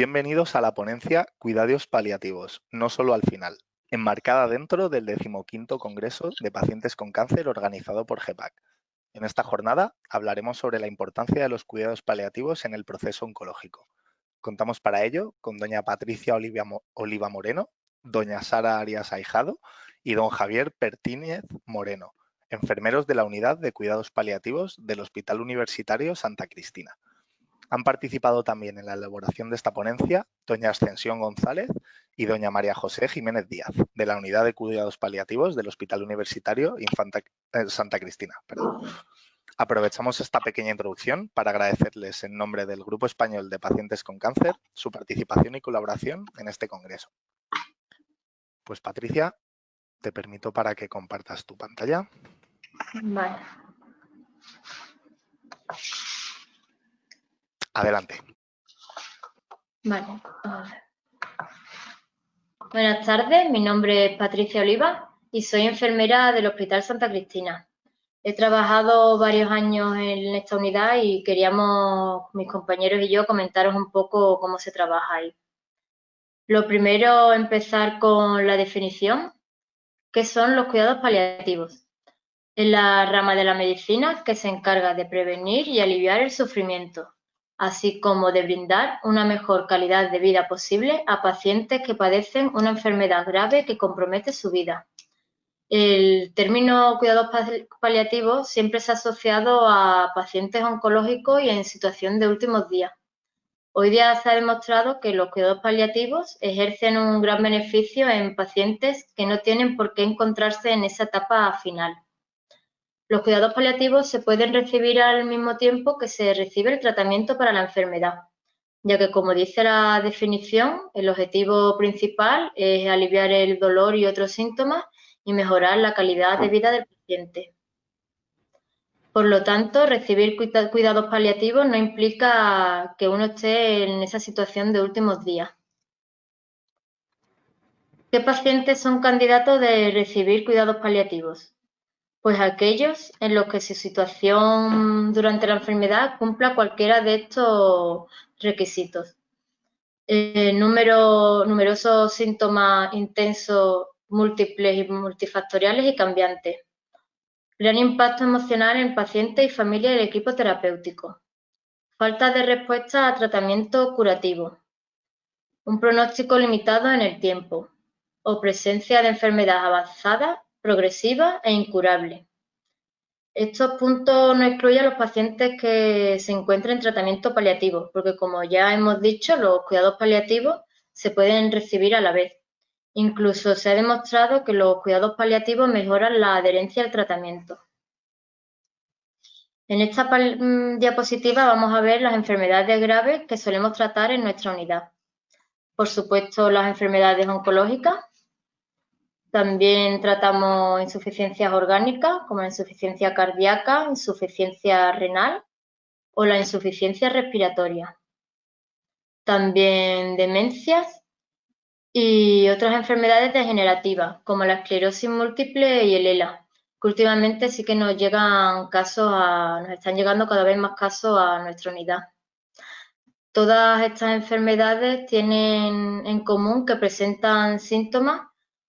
Bienvenidos a la ponencia Cuidados Paliativos, no solo al final, enmarcada dentro del 15º Congreso de Pacientes con Cáncer organizado por GEPAC. En esta jornada hablaremos sobre la importancia de los cuidados paliativos en el proceso oncológico. Contamos para ello con doña Patricia Oliva Moreno, doña Sara Arias Ahijado y don Javier Pertínez Moreno, enfermeros de la Unidad de Cuidados Paliativos del Hospital Universitario Santa Cristina. Han participado también en la elaboración de esta ponencia doña Ascensión González y doña María José Jiménez Díaz, de la Unidad de Cuidados Paliativos del Hospital Universitario Santa Cristina. Aprovechamos esta pequeña introducción para agradecerles en nombre del Grupo Español de Pacientes con Cáncer su participación y colaboración en este congreso. Pues Patricia, te permito para que compartas tu pantalla. Vale. Adelante. Vale. Buenas tardes, mi nombre es Patricia Oliva y soy enfermera del Hospital Santa Cristina. He trabajado varios años en esta unidad y queríamos, mis compañeros y yo, comentaros un poco cómo se trabaja ahí. Lo primero, empezar con la definición. ¿Qué son los cuidados paliativos? Es la rama de la medicina que se encarga de prevenir y aliviar el sufrimiento, así como de brindar una mejor calidad de vida posible a pacientes que padecen una enfermedad grave que compromete su vida. El término cuidados paliativos siempre se ha asociado a pacientes oncológicos y en situación de últimos días. Hoy día se ha demostrado que los cuidados paliativos ejercen un gran beneficio en pacientes que no tienen por qué encontrarse en esa etapa final. Los cuidados paliativos se pueden recibir al mismo tiempo que se recibe el tratamiento para la enfermedad, ya que, como dice la definición, el objetivo principal es aliviar el dolor y otros síntomas y mejorar la calidad de vida del paciente. Por lo tanto, recibir cuidados paliativos no implica que uno esté en esa situación de últimos días. ¿Qué pacientes son candidatos de recibir cuidados paliativos? Pues aquellos en los que su situación durante la enfermedad cumpla cualquiera de estos requisitos. Numerosos síntomas intensos, múltiples y multifactoriales y cambiantes. Gran impacto emocional en paciente y familia y el equipo terapéutico. Falta de respuesta a tratamiento curativo. Un pronóstico limitado en el tiempo. O presencia de enfermedad avanzada, progresiva e incurable. Estos puntos no excluyen a los pacientes que se encuentren en tratamiento paliativo, porque como ya hemos dicho, los cuidados paliativos se pueden recibir a la vez. Incluso se ha demostrado que los cuidados paliativos mejoran la adherencia al tratamiento. En esta diapositiva vamos a ver las enfermedades graves que solemos tratar en nuestra unidad. Por supuesto, las enfermedades oncológicas. También tratamos insuficiencias orgánicas, como la insuficiencia cardíaca, insuficiencia renal o la insuficiencia respiratoria. También demencias y otras enfermedades degenerativas, como la esclerosis múltiple y el ELA, que últimamente sí que nos están llegando cada vez más casos a nuestra unidad. Todas estas enfermedades tienen en común que presentan síntomas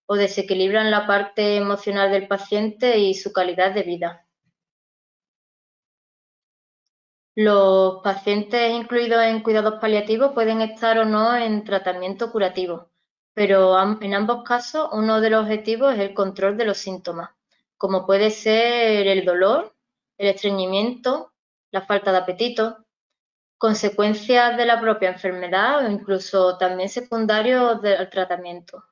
o desequilibran la parte emocional del paciente y su calidad de vida. Los pacientes incluidos en cuidados paliativos pueden estar o no en tratamiento curativo, pero en ambos casos uno de los objetivos es el control de los síntomas, como puede ser el dolor, el estreñimiento, la falta de apetito, consecuencias de la propia enfermedad o incluso también secundarios del tratamiento.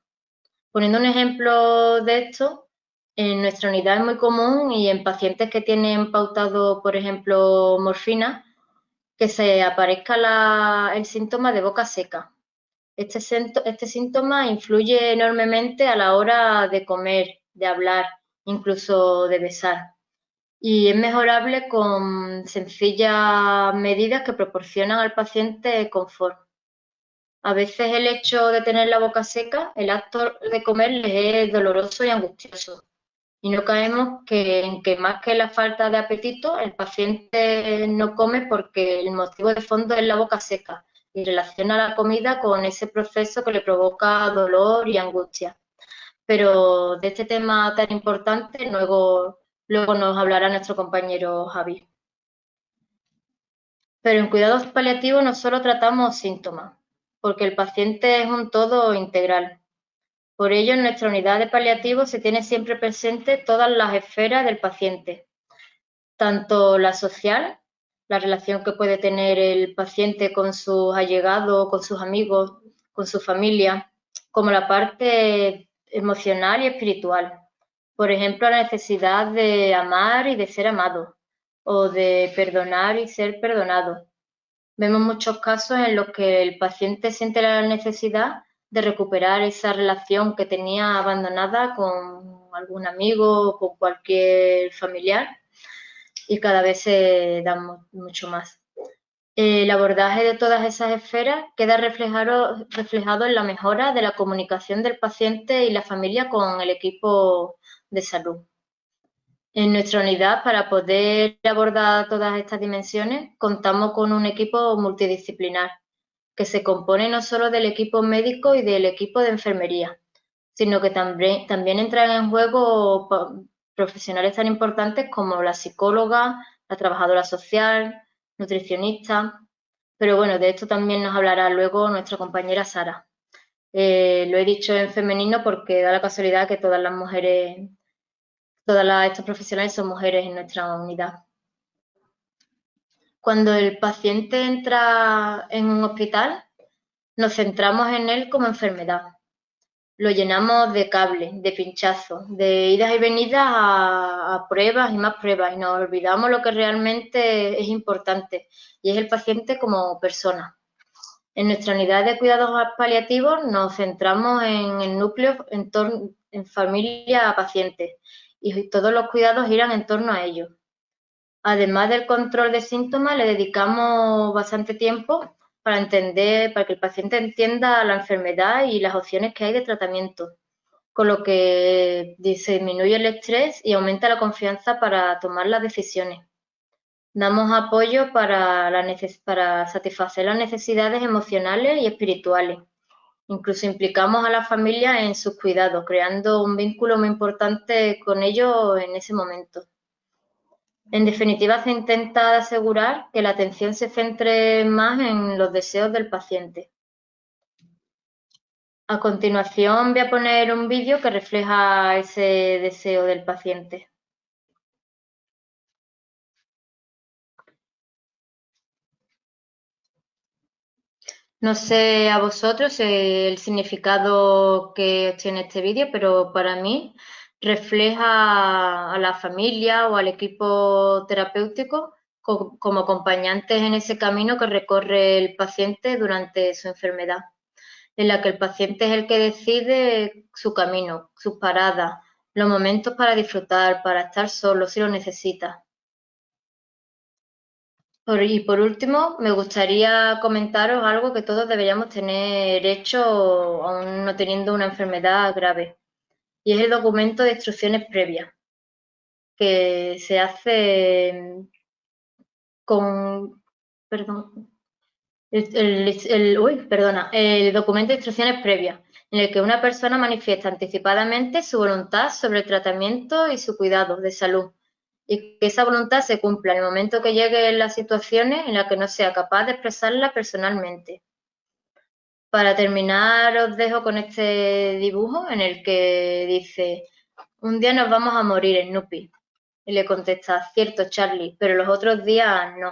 Poniendo un ejemplo de esto, en nuestra unidad es muy común y en pacientes que tienen pautado, por ejemplo, morfina, que se aparezca el síntoma de boca seca. Este síntoma influye enormemente a la hora de comer, de hablar, incluso de besar. Y es mejorable con sencillas medidas que proporcionan al paciente confort. A veces el hecho de tener la boca seca, el acto de comer les es doloroso y angustioso. Y no caemos en que más que la falta de apetito, el paciente no come porque el motivo de fondo es la boca seca, y relaciona la comida con ese proceso que le provoca dolor y angustia. Pero de este tema tan importante luego nos hablará nuestro compañero Javi. Pero en cuidados paliativos no solo tratamos síntomas, porque el paciente es un todo integral. Por ello, en nuestra unidad de paliativos se tiene siempre presente todas las esferas del paciente, tanto la social, la relación que puede tener el paciente con sus allegados, con sus amigos, con su familia, como la parte emocional y espiritual. Por ejemplo, la necesidad de amar y de ser amado, o de perdonar y ser perdonado. Vemos muchos casos en los que el paciente siente la necesidad de recuperar esa relación que tenía abandonada con algún amigo o con cualquier familiar y cada vez se dan mucho más. El abordaje de todas esas esferas queda reflejado en la mejora de la comunicación del paciente y la familia con el equipo de salud. En nuestra unidad, para poder abordar todas estas dimensiones, contamos con un equipo multidisciplinar que se compone no solo del equipo médico y del equipo de enfermería, sino que también entran en juego profesionales tan importantes como la psicóloga, la trabajadora social, nutricionista. Pero bueno, de esto también nos hablará luego nuestra compañera Sara. Lo he dicho en femenino porque da la casualidad que todas las mujeres, estos profesionales son mujeres en nuestra unidad. Cuando el paciente entra en un hospital, nos centramos en él como enfermedad. Lo llenamos de cables, de pinchazos, de idas y venidas a pruebas y más pruebas y nos olvidamos lo que realmente es importante y es el paciente como persona. En nuestra unidad de cuidados paliativos nos centramos en el núcleo en familia a pacientes y todos los cuidados giran en torno a ellos. Además del control de síntomas, le dedicamos bastante tiempo para que el paciente entienda la enfermedad y las opciones que hay de tratamiento, con lo que disminuye el estrés y aumenta la confianza para tomar las decisiones. Damos apoyo para satisfacer las necesidades emocionales y espirituales. Incluso implicamos a la familia en sus cuidados, creando un vínculo muy importante con ellos en ese momento. En definitiva, se intenta asegurar que la atención se centre más en los deseos del paciente. A continuación voy a poner un vídeo que refleja ese deseo del paciente. No sé a vosotros el significado que tiene este vídeo, pero para mí refleja a la familia o al equipo terapéutico como acompañantes en ese camino que recorre el paciente durante su enfermedad, en la que el paciente es el que decide su camino, sus paradas, los momentos para disfrutar, para estar solo si lo necesita. Y por último, me gustaría comentaros algo que todos deberíamos tener hecho aún no teniendo una enfermedad grave, y es el documento de instrucciones previas, que se hace con, perdón, el documento de instrucciones previas, en el que una persona manifiesta anticipadamente su voluntad sobre el tratamiento y su cuidado de salud, y que esa voluntad se cumpla en el momento que llegue las situaciones en las que no sea capaz de expresarla personalmente. Para terminar, os dejo con este dibujo en el que dice: un día nos vamos a morir, Snoopy. Y le contesta: cierto, Charlie, pero los otros días no.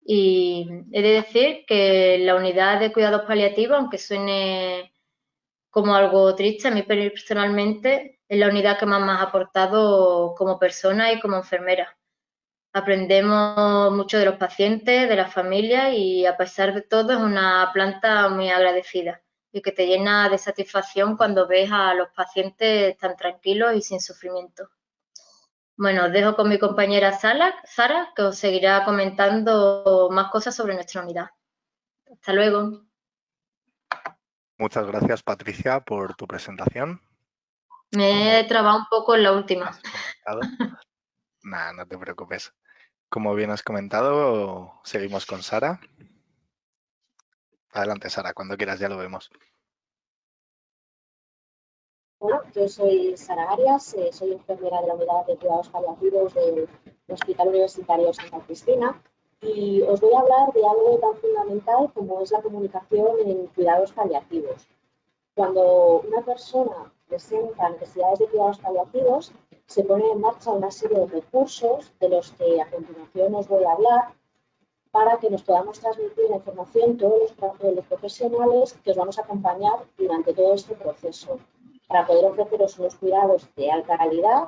Y he de decir que la unidad de cuidados paliativos, aunque suene como algo triste, a mí personalmente es la unidad que más me ha aportado como persona y como enfermera. Aprendemos mucho de los pacientes, de las familias y a pesar de todo es una planta muy agradecida y que te llena de satisfacción cuando ves a los pacientes tan tranquilos y sin sufrimiento. Bueno, os dejo con mi compañera Sara, que os seguirá comentando más cosas sobre nuestra unidad. Hasta luego. Muchas gracias, Patricia, por tu presentación. Me he Como trabado un poco en la última. has comentado, nada, no te preocupes. Como bien has comentado, seguimos con Sara. Adelante, Sara, cuando quieras, ya lo vemos. Bueno, yo soy Sara Arias, soy enfermera de la Unidad de Cuidados Paliativos del Hospital Universitario Santa Cristina y os voy a hablar de algo tan fundamental como es la comunicación en cuidados paliativos. Cuando una persona presenta necesidades de cuidados paliativos, se pone en marcha una serie de recursos de los que a continuación os voy a hablar para que nos podamos transmitir la información todos los profesionales que os vamos a acompañar durante todo este proceso, para poder ofreceros unos cuidados de alta calidad,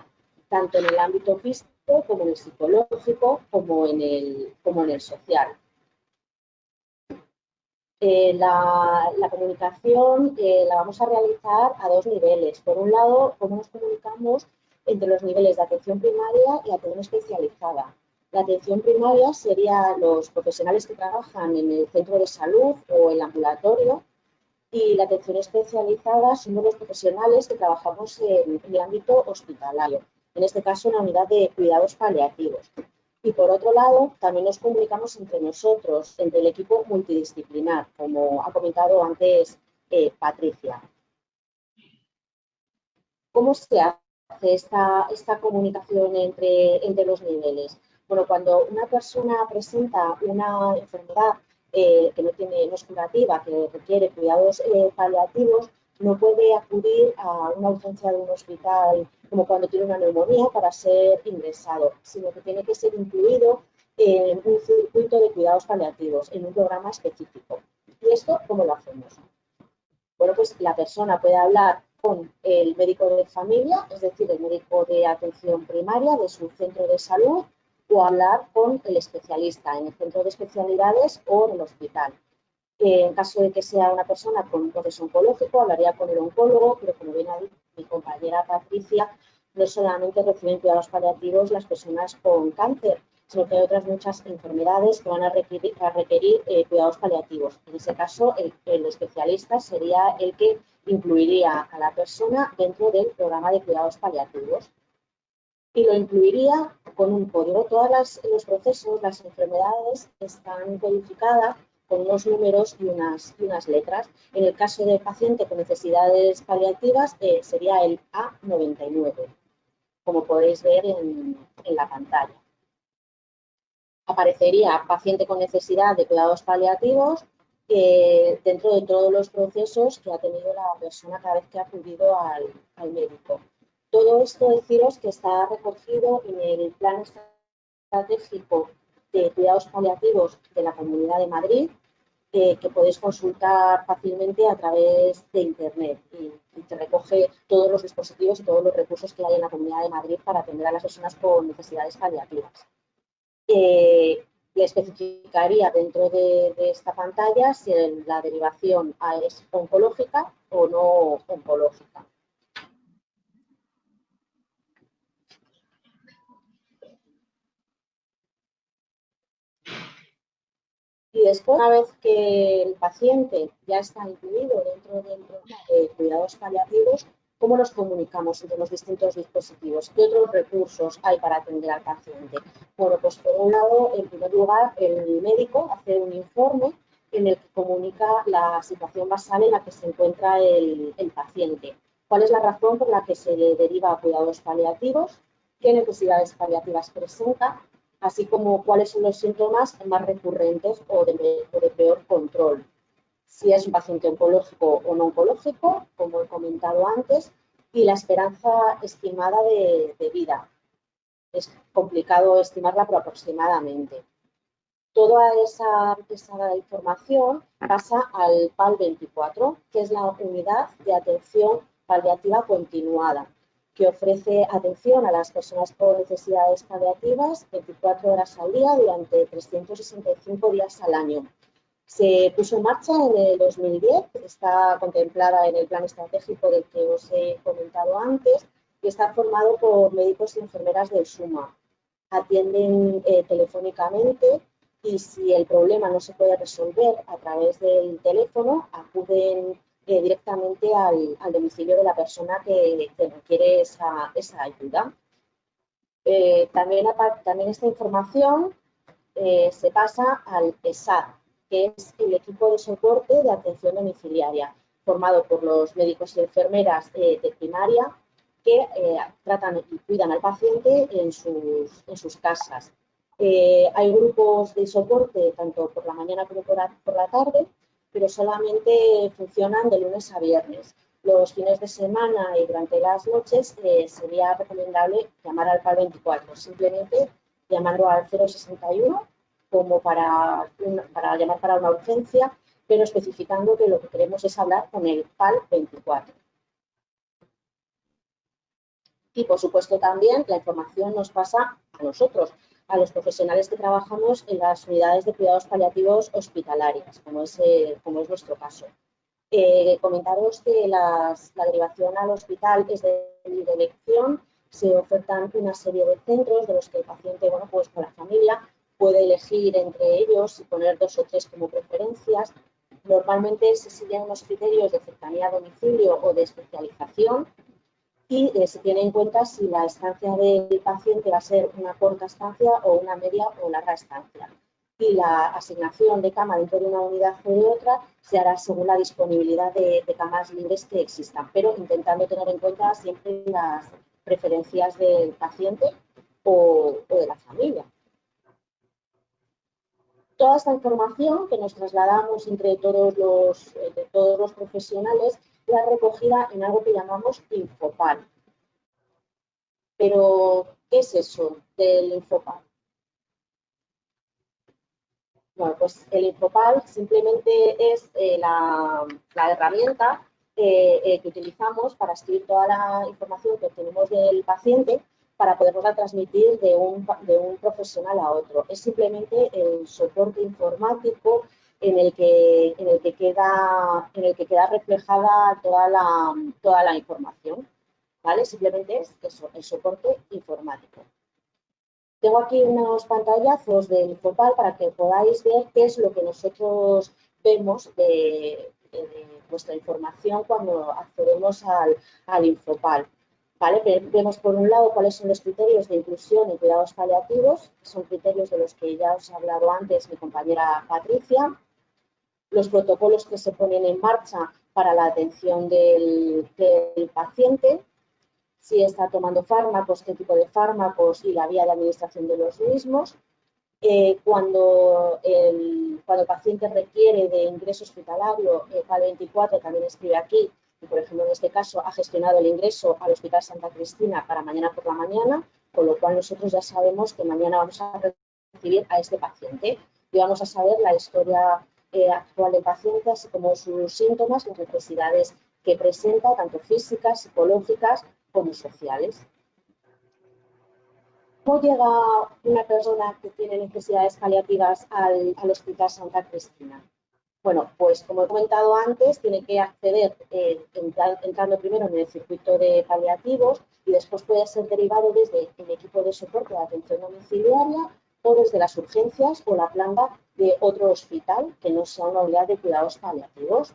tanto en el ámbito físico como en el psicológico, como en el social. La comunicación la vamos a realizar a dos niveles. Por un lado, cómo nos comunicamos entre los niveles de atención primaria y atención especializada. La atención primaria sería los profesionales que trabajan en el centro de salud o el ambulatorio, y la atención especializada somos los profesionales que trabajamos en el ámbito hospitalario, en este caso en la unidad de cuidados paliativos. Y por otro lado, también nos comunicamos entre nosotros, entre el equipo multidisciplinar, como ha comentado antes Patricia. ¿Cómo se hace esta comunicación entre los niveles? Bueno, cuando una persona presenta una enfermedad que no es curativa, que requiere cuidados paliativos, no puede acudir a una urgencia de un hospital como cuando tiene una neumonía para ser ingresado, sino que tiene que ser incluido en un circuito de cuidados paliativos, en un programa específico. ¿Y esto cómo lo hacemos? Bueno, pues la persona puede hablar con el médico de familia, es decir, el médico de atención primaria de su centro de salud, o hablar con el especialista en el centro de especialidades o en el hospital. En caso de que sea una persona con un proceso oncológico, hablaría con el oncólogo, pero como bien ha dicho mi compañera Patricia, no solamente reciben cuidados paliativos las personas con cáncer, sino que hay otras muchas enfermedades que van a requerir cuidados paliativos. En ese caso, el especialista sería el que incluiría a la persona dentro del programa de cuidados paliativos. Y lo incluiría con un código. Todos los procesos, las enfermedades están codificadas con unos números y unas letras. En el caso del paciente con necesidades paliativas sería el A99, como podéis ver en la pantalla. Aparecería paciente con necesidad de cuidados paliativos dentro de todos los procesos que ha tenido la persona cada vez que ha acudido al médico. Todo esto deciros que está recogido en el Plan Estratégico de Cuidados Paliativos de la Comunidad de Madrid, que podéis consultar fácilmente a través de Internet y te recoge todos los dispositivos y todos los recursos que hay en la Comunidad de Madrid para atender a las personas con necesidades paliativas. Le especificaría dentro de esta pantalla si la derivación es oncológica o no oncológica. Y después, una vez que el paciente ya está incluido dentro del programa de cuidados paliativos, ¿cómo nos comunicamos entre los distintos dispositivos? ¿Qué otros recursos hay para atender al paciente? Bueno, pues por un lado, en primer lugar, el médico hace un informe en el que comunica la situación basal en la que se encuentra el paciente. ¿Cuál es la razón por la que se le deriva a cuidados paliativos? ¿Qué necesidades paliativas presenta? Así como cuáles son los síntomas más recurrentes o de peor control. Si es un paciente oncológico o no oncológico, como he comentado antes, y la esperanza estimada de vida. Es complicado estimarla, pero aproximadamente. Toda esa información pasa al PAL 24, que es la unidad de atención paliativa continuada, que ofrece atención a las personas con necesidades paliativas 24 horas al día durante 365 días al año. Se puso en marcha en el 2010, está contemplada en el plan estratégico del que os he comentado antes y está formado por médicos y enfermeras del SUMA. Atienden telefónicamente y si el problema no se puede resolver a través del teléfono, acuden directamente al domicilio de la persona que requiere esa ayuda. También esta información se pasa al ESAD, que es el equipo de soporte de atención domiciliaria, formado por los médicos y enfermeras de primaria que tratan y cuidan al paciente en sus casas. Hay grupos de soporte tanto por la mañana como por la tarde, pero solamente funcionan de lunes a viernes. Los fines de semana y durante las noches sería recomendable llamar al PAL 24, simplemente llamando al 061 como para llamar para una urgencia, pero especificando que lo que queremos es hablar con el PAL 24. Y, por supuesto, también la información nos pasa a nosotros, a los profesionales que trabajamos en las unidades de cuidados paliativos hospitalarias, como es nuestro caso. Comentaros que la derivación al hospital es de libre elección. Se ofertan una serie de centros de los que el paciente, bueno, pues con la familia puede elegir entre ellos y poner 2 o 3 como preferencias. Normalmente se siguen unos criterios de cercanía a domicilio o de especialización y se tiene en cuenta si la estancia del paciente va a ser una corta estancia o una media o larga estancia. Y la asignación de cama dentro de una unidad o de otra se hará según la disponibilidad de camas libres que existan, pero intentando tener en cuenta siempre las preferencias del paciente o de la familia. Toda esta información que nos trasladamos entre todos los profesionales queda recogida en algo que llamamos Infopal. Pero, ¿qué es eso del Infopal? Bueno, pues el Infopal simplemente es la herramienta que utilizamos para escribir toda la información que obtenemos del paciente para poderla transmitir de un profesional a otro. Es simplemente el soporte informático en el que queda reflejada toda la información, ¿vale? Simplemente es eso, el soporte informático. Tengo aquí unos pantallazos del Infopal para que podáis ver qué es lo que nosotros vemos de vuestra información cuando accedemos al Infopal. ¿Vale? Vemos por un lado cuáles son los criterios de inclusión en cuidados paliativos, que son criterios de los que ya os ha hablado antes mi compañera Patricia, los protocolos que se ponen en marcha para la atención del paciente, si está tomando fármacos, qué tipo de fármacos y la vía de administración de los mismos. Cuando el paciente requiere de ingreso hospitalario, el PAL 24 también escribe aquí, y por ejemplo en este caso ha gestionado el ingreso al Hospital Santa Cristina para mañana por la mañana, con lo cual nosotros ya sabemos que mañana vamos a recibir a este paciente y vamos a saber la historia actual del paciente, así como sus síntomas, las necesidades que presenta, tanto físicas, psicológicas como sociales. ¿Cómo llega una persona que tiene necesidades paliativas al Hospital Santa Cristina? Bueno, pues como he comentado antes, tiene que acceder entrando primero en el circuito de paliativos y después puede ser derivado desde el equipo de soporte de atención domiciliaria o desde las urgencias o la planta de otro hospital que no sea una unidad de cuidados paliativos.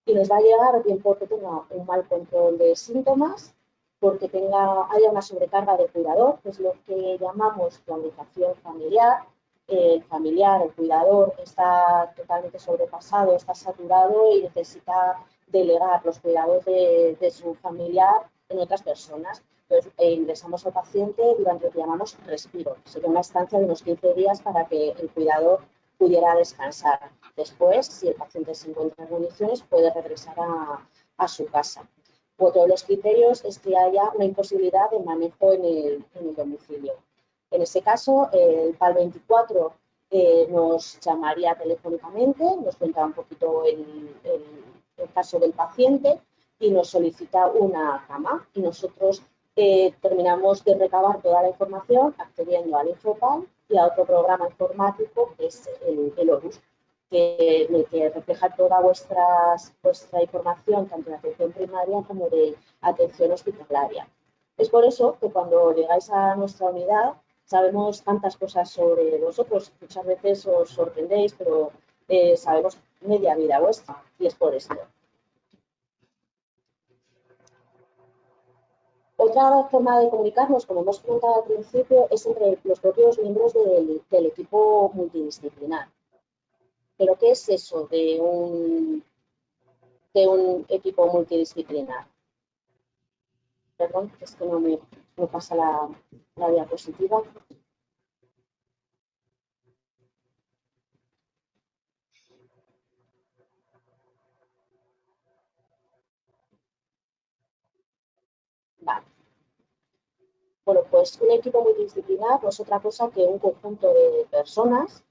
Y les va a llegar bien porque tenga un mal control de síntomas, porque haya una sobrecarga de cuidador, que es lo que llamamos planificación familiar. El familiar, el cuidador, está totalmente sobrepasado, está saturado y necesita delegar los cuidados de su familiar en otras personas. Entonces, ingresamos al paciente durante lo que llamamos respiro. Sería una estancia de unos 15 días para que el cuidador pudiera descansar. Después, si el paciente se encuentra en condiciones, puede regresar a su casa. Otro de los criterios es que haya una imposibilidad de manejo en el domicilio. En ese caso, el PAL 24 nos llamaría telefónicamente, nos cuenta un poquito el caso del paciente y nos solicita una cama. Y nosotros terminamos de recabar toda la información accediendo al Infopal y a otro programa informático que es el ORUS, que refleja toda vuestra información, tanto de atención primaria como de atención hospitalaria. Es por eso que cuando llegáis a nuestra unidad sabemos tantas cosas sobre vosotros. Muchas veces os sorprendéis, pero sabemos media vida vuestra y es por esto. Otra forma de comunicarnos, como hemos comentado al principio, es entre los propios miembros del equipo multidisciplinar. Pero ¿qué es eso de un equipo multidisciplinar? Perdón, es que no me pasa la diapositiva. Vale. Bueno, pues un equipo multidisciplinar no es otra cosa que un conjunto de personas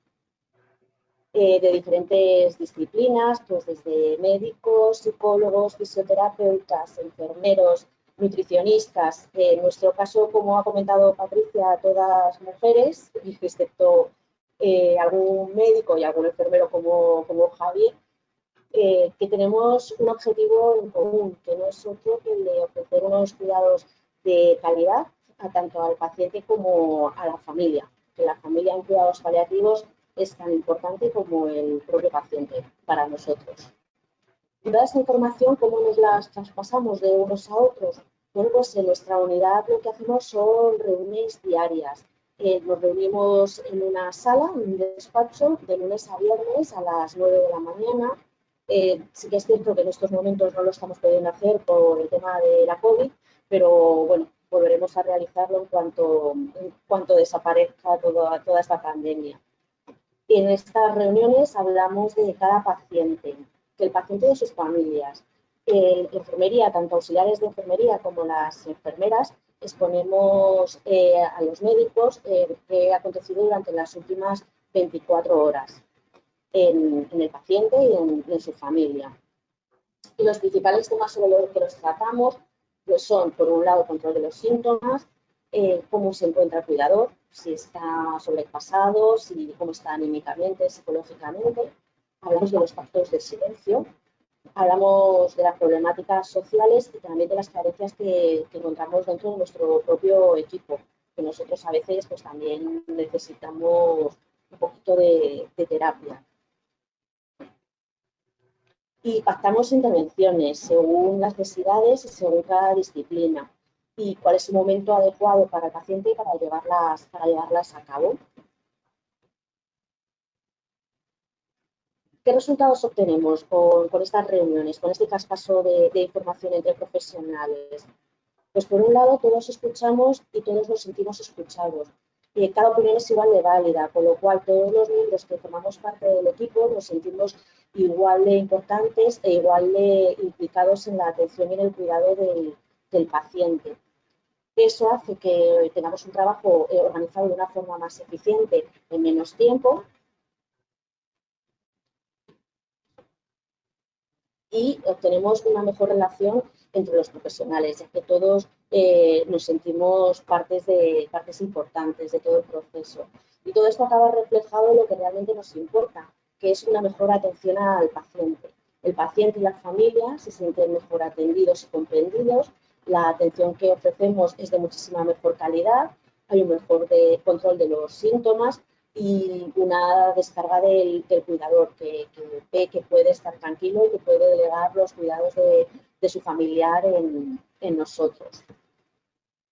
de diferentes disciplinas, pues desde médicos, psicólogos, fisioterapeutas, enfermeros, nutricionistas. En nuestro caso, como ha comentado Patricia, todas mujeres, excepto algún médico y algún enfermero como Javier, que tenemos un objetivo en común, que no es otro que el de ofrecer unos cuidados de calidad a tanto al paciente como a la familia. Que la familia en cuidados paliativos es tan importante como el propio paciente para nosotros. Y toda esta información, ¿cómo nos las traspasamos de unos a otros? Bueno, pues en nuestra unidad lo que hacemos son reuniones diarias. Nos reunimos en una sala, en un despacho, de lunes a viernes a las 9 de la mañana. Sí que es cierto que en estos momentos no lo estamos pudiendo hacer por el tema de la COVID, pero bueno, volveremos a realizarlo en cuanto desaparezca toda esta pandemia. En estas reuniones hablamos de cada paciente, del paciente y de sus familias. En enfermería, tanto auxiliares de enfermería como las enfermeras, exponemos a los médicos qué ha acontecido durante las últimas 24 horas en el paciente y en su familia. Y los principales temas sobre los que los tratamos pues son, por un lado, control de los síntomas, cómo se encuentra el cuidador, si está sobrepasado, cómo está anímicamente, psicológicamente. Hablamos de los factores de silencio, hablamos de las problemáticas sociales y también de las carencias que encontramos dentro de nuestro propio equipo, que nosotros a veces pues también necesitamos un poquito de terapia. Y pactamos intervenciones según las necesidades y según cada disciplina y cuál es el momento adecuado para el paciente para llevarlas a cabo. ¿Qué resultados obtenemos con estas reuniones, con este traspaso de información entre profesionales? Pues por un lado todos escuchamos y todos nos sentimos escuchados. Cada opinión es igual de válida, con lo cual todos los miembros que formamos parte del equipo nos sentimos igual de importantes e igual de implicados en la atención y en el cuidado del paciente. Eso hace que tengamos un trabajo organizado de una forma más eficiente en menos tiempo y obtenemos una mejor relación entre los profesionales, ya que todos nos sentimos partes importantes de todo el proceso. Y todo esto acaba reflejado en lo que realmente nos importa, que es una mejor atención al paciente. El paciente y la familia se sienten mejor atendidos y comprendidos, la atención que ofrecemos es de muchísima mejor calidad, hay un mejor control de los síntomas y una descarga del cuidador que ve que puede estar tranquilo y que puede delegar los cuidados de su familiar en nosotros.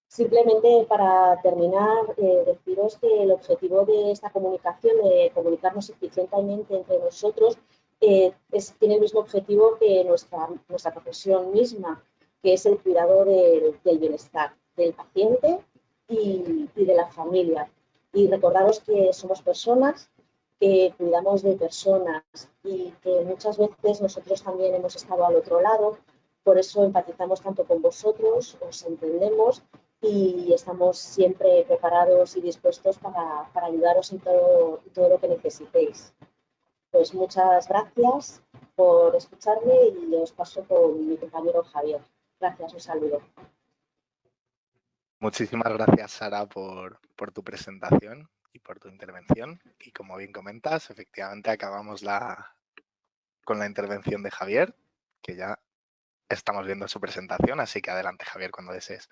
Simplemente para terminar, deciros que el objetivo de esta comunicación, de comunicarnos eficientemente entre nosotros, tiene el mismo objetivo que nuestra profesión misma, que es el cuidado del bienestar del paciente y de la familia. Y recordaros que somos personas, que cuidamos de personas y que muchas veces nosotros también hemos estado al otro lado, por eso empatizamos tanto con vosotros, os entendemos y estamos siempre preparados y dispuestos para ayudaros en todo lo que necesitéis. Pues muchas gracias por escucharme y os paso con mi compañero Javier. Gracias, un saludo. Muchísimas gracias, Sara, por tu presentación y por tu intervención. Y como bien comentas, efectivamente acabamos con la intervención de Javier, que ya estamos viendo su presentación, así que adelante, Javier, cuando desees.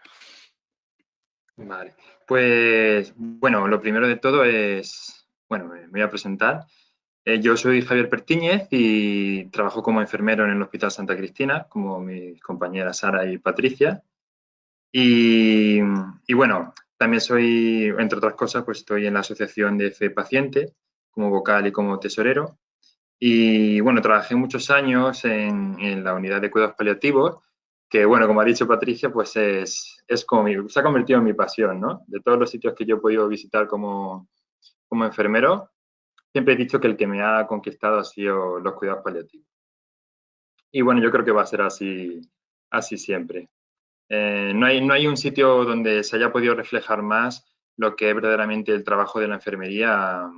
Vale, pues bueno, lo primero de todo es, bueno, me voy a presentar. Yo soy Javier Pertíñez y trabajo como enfermero en el Hospital Santa Cristina, como mis compañeras Sara y Patricia. Y bueno, también soy, entre otras cosas, pues estoy en la Asociación de Fe Paciente, como vocal y como tesorero. Y bueno, trabajé muchos años en la unidad de cuidados paliativos, que bueno, como ha dicho Patricia, pues es como se ha convertido en mi pasión, ¿no? De todos los sitios que yo he podido visitar como enfermero, siempre he dicho que el que me ha conquistado ha sido los cuidados paliativos. Y bueno, yo creo que va a ser así siempre. No hay un sitio donde se haya podido reflejar más lo que es verdaderamente el trabajo de la enfermería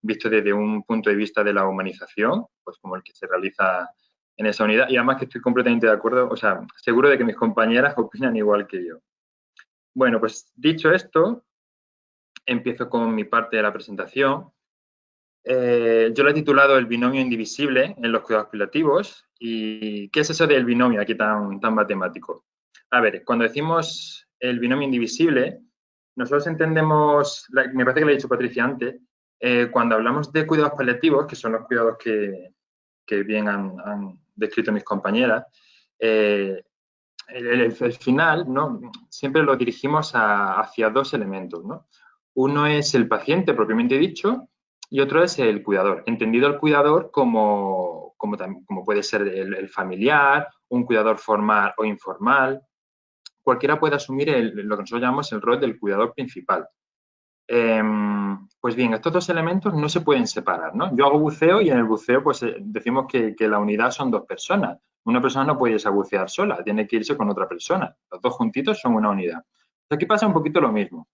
visto desde un punto de vista de la humanización, pues como el que se realiza en esa unidad. Y además que estoy completamente de acuerdo, o sea, seguro de que mis compañeras opinan igual que yo. Bueno, pues dicho esto, empiezo con mi parte de la presentación. Yo lo he titulado El binomio indivisible en los cuidados paliativos. ¿Y qué es eso del binomio aquí tan matemático? A ver, cuando decimos el binomio indivisible, nosotros entendemos, me parece que lo ha dicho Patricia antes, cuando hablamos de cuidados paliativos, que son los cuidados que bien han descrito mis compañeras, el final, ¿no? Siempre lo dirigimos hacia dos elementos, ¿no? Uno es el paciente propiamente dicho y otro es el cuidador. Entendido el cuidador como puede ser el familiar, un cuidador formal o informal. Cualquiera puede asumir lo que nosotros llamamos el rol del cuidador principal. Pues bien, estos dos elementos no se pueden separar, ¿no? Yo hago buceo y en el buceo pues decimos que la unidad son dos personas. Una persona no puede irse a bucear sola, tiene que irse con otra persona. Los dos juntitos son una unidad. Aquí pasa un poquito lo mismo.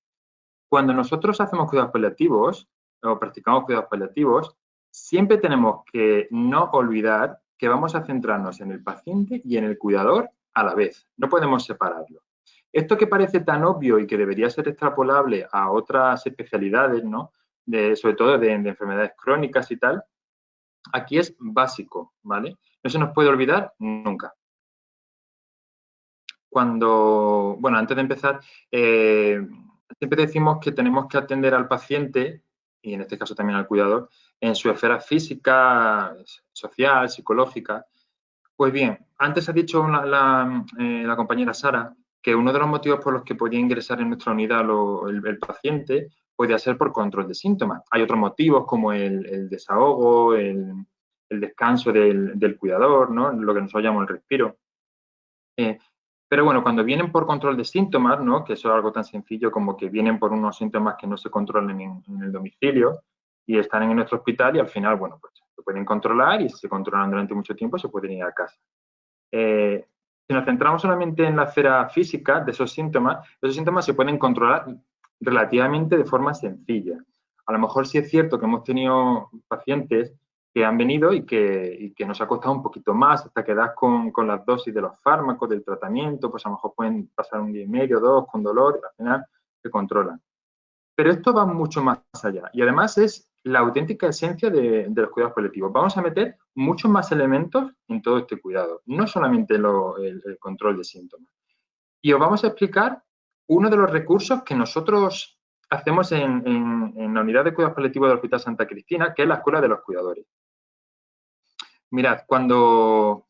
Cuando nosotros hacemos cuidados paliativos o practicamos cuidados paliativos, siempre tenemos que no olvidar que vamos a centrarnos en el paciente y en el cuidador a la vez. No podemos separarlo. Esto que parece tan obvio y que debería ser extrapolable a otras especialidades, ¿no? Sobre todo de enfermedades crónicas y tal, aquí es básico, ¿vale? No se nos puede olvidar nunca. Antes de empezar, siempre decimos que tenemos que atender al paciente, y en este caso también al cuidador, en su esfera física, social, psicológica. Pues bien, antes ha dicho la compañera Sara que uno de los motivos por los que podía ingresar en nuestra unidad el paciente podía ser por control de síntomas. Hay otros motivos como el desahogo, el descanso del cuidador, ¿no? Lo que nosotros llamamos el respiro. Pero bueno, cuando vienen por control de síntomas, ¿no? Que eso es algo tan sencillo como que vienen por unos síntomas que no se controlan en el domicilio y están en nuestro hospital y al final, bueno, pues se pueden controlar y si se controlan durante mucho tiempo se pueden ir a casa. Si nos centramos solamente en la esfera física de esos síntomas se pueden controlar relativamente de forma sencilla. A lo mejor sí es cierto que hemos tenido pacientes que han venido y que nos ha costado un poquito más hasta que das con las dosis de los fármacos, del tratamiento, pues a lo mejor pueden pasar un día y medio, dos, con dolor, y al final se controlan. Pero esto va mucho más allá y además es la auténtica esencia de los cuidados paliativos. Vamos a meter muchos más elementos en todo este cuidado, no solamente el control de síntomas. Y os vamos a explicar uno de los recursos que nosotros hacemos en la unidad de cuidados paliativos del Hospital Santa Cristina, que es la Escuela de los Cuidadores. Mirad, cuando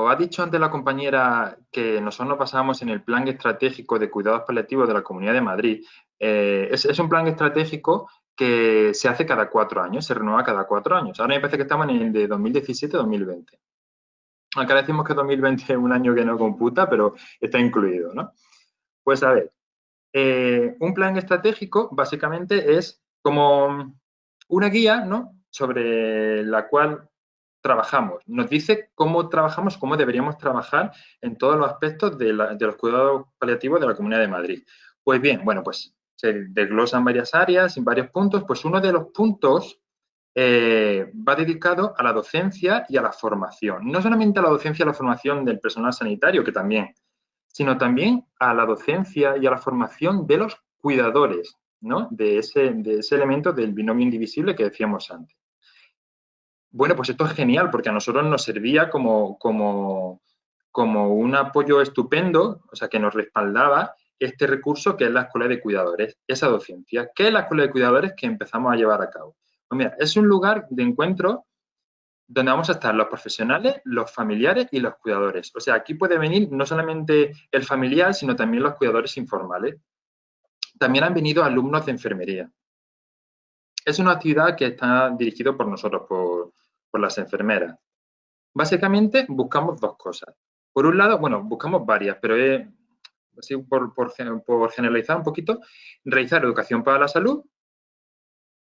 ha dicho antes la compañera que nosotros nos basábamos en el plan estratégico de cuidados paliativos de la Comunidad de Madrid, es un plan estratégico que se hace cada 4 años, se renueva cada 4 años. Ahora me parece que estamos en el de 2017-2020. Acá decimos que 2020 es un año que no computa, pero está incluido, ¿no? Pues a ver, un plan estratégico básicamente es como una guía, ¿no? Sobre la cual trabajamos. Nos dice cómo trabajamos, cómo deberíamos trabajar en todos los aspectos de los cuidados paliativos de la Comunidad de Madrid. Pues bien, bueno, pues se desglosan varias áreas, en varios puntos. Pues uno de los puntos va dedicado a la docencia y a la formación. No solamente a la docencia y a la formación del personal sanitario, que también, sino también a la docencia y a la formación de los cuidadores, ¿no? De ese elemento del binomio indivisible que decíamos antes. Bueno, pues esto es genial porque a nosotros nos servía como un apoyo estupendo, o sea, que nos respaldaba este recurso que es la Escuela de Cuidadores, esa docencia. ¿Qué es la Escuela de Cuidadores que empezamos a llevar a cabo? Pues mira, es un lugar de encuentro donde vamos a estar los profesionales, los familiares y los cuidadores. O sea, aquí puede venir no solamente el familiar, sino también los cuidadores informales. También han venido alumnos de enfermería. Es una actividad que está dirigido por nosotros, por las enfermeras. Básicamente buscamos dos cosas. Por un lado, bueno, buscamos varias, pero así por generalizar un poquito, realizar educación para la salud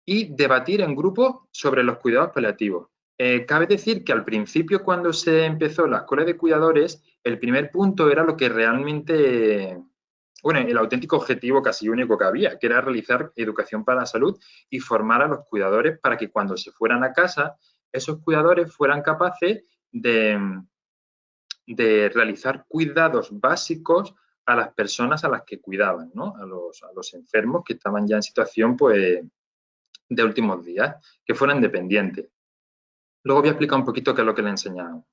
y debatir en grupo sobre los cuidados paliativos. Cabe decir que al principio, cuando se empezó la escuela de cuidadores, el primer punto era lo que realmente, bueno, el auténtico objetivo casi único que había, que era realizar educación para la salud y formar a los cuidadores para que cuando se fueran a casa, esos cuidadores fueran capaces de realizar cuidados básicos a las personas a las que cuidaban, ¿no? A los enfermos que estaban ya en situación, pues, de últimos días, que fueran dependientes. Luego voy a explicar un poquito qué es lo que le he enseñado.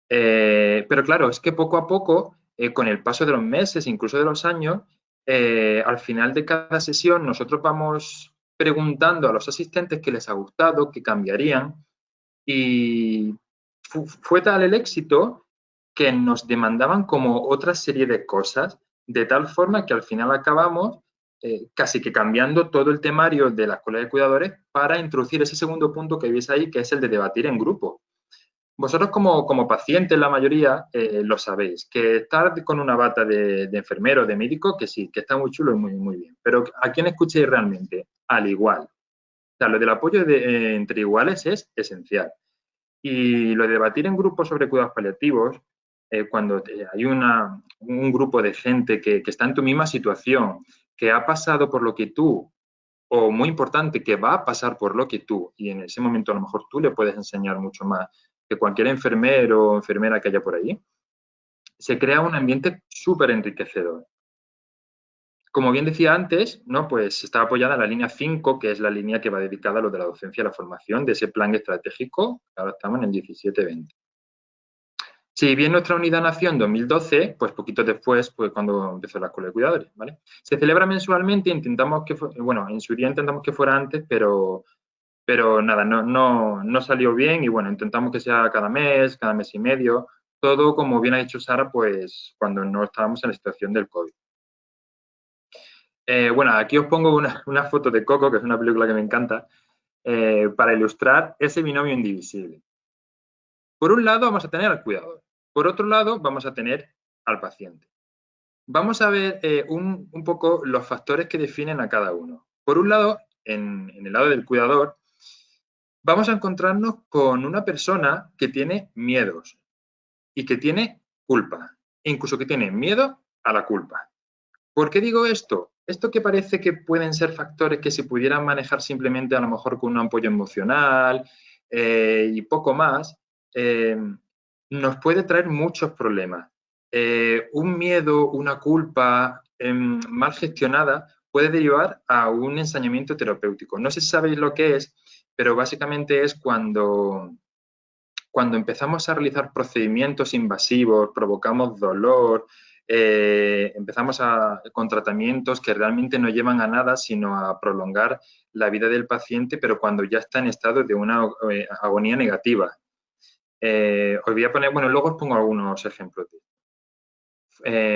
Pero claro, es que poco a poco, con el paso de los meses, incluso de los años, al final de cada sesión nosotros vamos preguntando a los asistentes qué les ha gustado, qué cambiarían, y fue tal el éxito que nos demandaban como otra serie de cosas, de tal forma que al final acabamos casi que cambiando todo el temario de la escuela de cuidadores para introducir ese segundo punto que veis ahí, que es el de debatir en grupo. Vosotros como pacientes, la mayoría, lo sabéis, que estar con una bata de enfermero, de médico, que sí, que está muy chulo y muy bien. Pero ¿a quién escucháis realmente? Al igual. O sea, lo del apoyo entre iguales es esencial. Y lo de debatir en grupos sobre cuidados paliativos, cuando hay un grupo de gente que está en tu misma situación, que ha pasado por lo que tú, o muy importante, que va a pasar por lo que tú, y en ese momento a lo mejor tú le puedes enseñar mucho más que cualquier enfermero o enfermera que haya por ahí, se crea un ambiente súper enriquecedor. Como bien decía antes, ¿no? Pues está apoyada en la línea 5, que es la línea que va dedicada a lo de la docencia y la formación de ese plan estratégico, ahora estamos en el 17-20. Si bien nuestra unidad nació en 2012, pues poquito después, pues cuando empezó la Escuela de Cuidadores, ¿vale? Se celebra mensualmente, intentamos que, bueno, en su día intentamos que fuera antes, pero nada, no salió bien y bueno, intentamos que sea cada mes y medio, todo como bien ha dicho Sara, pues cuando no estábamos en la situación del COVID. Bueno, aquí os pongo una foto de Coco, que es una película que me encanta, para ilustrar ese binomio indivisible. Por un lado vamos a tener al cuidador, por otro lado vamos a tener al paciente. Vamos a ver un poco los factores que definen a cada uno. Por un lado, en el lado del cuidador, vamos a encontrarnos con una persona que tiene miedos y que tiene culpa, e incluso que tiene miedo a la culpa. ¿Por qué digo esto? Esto que parece que pueden ser factores que se pudieran manejar simplemente a lo mejor con un apoyo emocional y poco más, nos puede traer muchos problemas. Un miedo, una culpa mal gestionada puede derivar a un ensañamiento terapéutico. No sé si sabéis lo que es, pero básicamente es cuando empezamos a realizar procedimientos invasivos, provocamos dolor, empezamos con tratamientos que realmente no llevan a nada, sino a prolongar la vida del paciente, pero cuando ya está en estado de una agonía negativa. Os voy a poner, bueno, luego os pongo algunos ejemplos.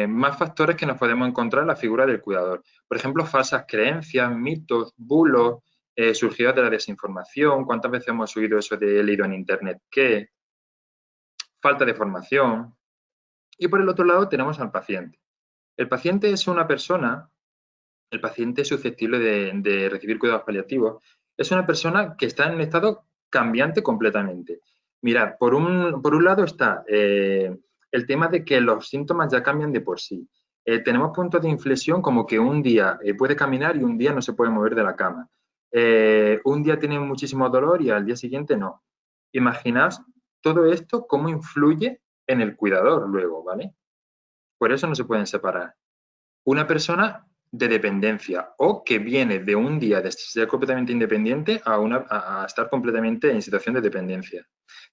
Más factores que nos podemos encontrar en la figura del cuidador. Por ejemplo, falsas creencias, mitos, bulos, surgidos de la desinformación. ¿Cuántas veces hemos oído eso de he leído en internet qué? Falta de formación. Y por el otro lado tenemos al paciente. El paciente es una persona, el paciente susceptible de recibir cuidados paliativos, es una persona que está en un estado cambiante completamente. Mirad, por un lado está el tema de que los síntomas ya cambian de por sí. Tenemos puntos de inflexión como que un día puede caminar y un día no se puede mover de la cama. Un día tiene muchísimo dolor y al día siguiente no. Imaginaos todo esto cómo influye en el cuidador luego, ¿vale? Por eso no se pueden separar. Una persona de dependencia o que viene de un día de ser completamente independiente a estar completamente en situación de dependencia.